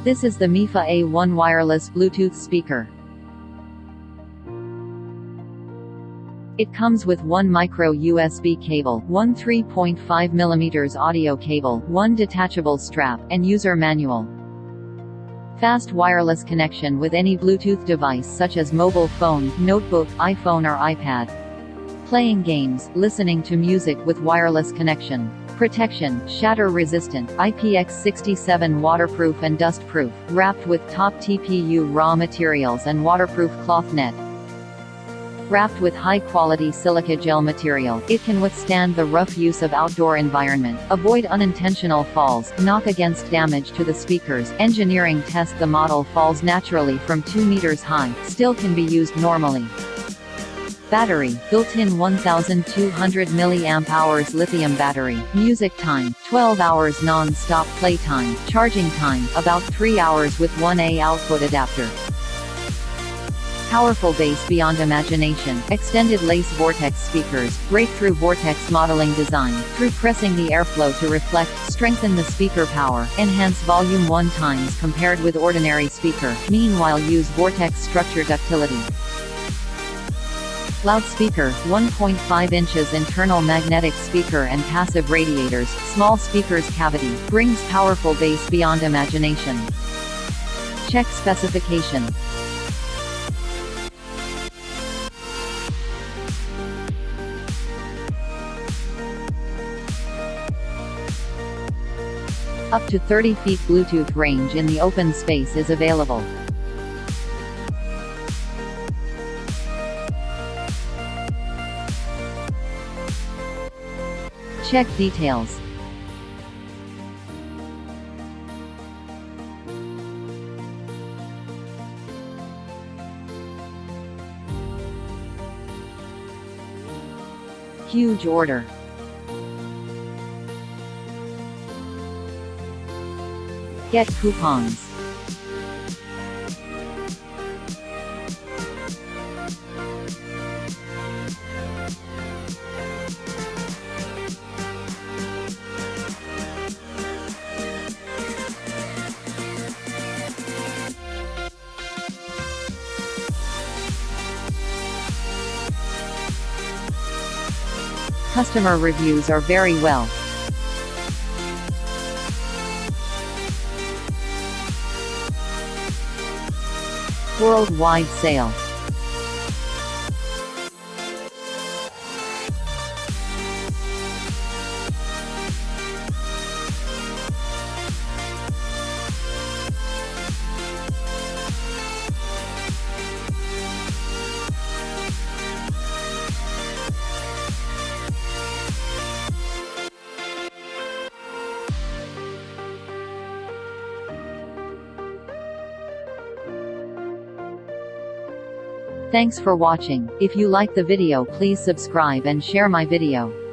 This is the Mifa A1 wireless Bluetooth speaker. It comes with one micro USB cable, one 3.5 mm audio cable, one detachable strap, and user manual. Fast wireless connection with any Bluetooth device such as mobile phone, notebook, iPhone or iPad. Playing games, listening to music with wireless connection. Protection, shatter-resistant, IPX67 waterproof and dust-proof, wrapped with top TPU raw materials and waterproof cloth net. Wrapped with high-quality silica gel material, it can withstand the rough use of outdoor environment, avoid unintentional falls, knock against damage to the speakers. Engineering test: the model falls naturally from 2 meters high, still can be used normally. Battery, built-in 1200 mAh lithium battery. Music time, 12 hours non-stop playtime. Charging time, about 3 hours with 1A output adapter. Powerful bass beyond imagination. Extended lace vortex speakers. Breakthrough vortex modeling design. Through pressing the airflow to reflect, strengthen the speaker power. Enhance volume 1 times compared with ordinary speaker. Meanwhile use vortex structure ductility. Loudspeaker, 1.5 inches internal magnetic speaker and passive radiators. Small speaker's cavity, brings powerful bass beyond imagination. Check specification. Up to 30 feet Bluetooth range in the open space is available. Check details. Huge order. Get coupons. Customer reviews are very well. Worldwide sale. Thanks for watching. If you like the video, please subscribe and share my video.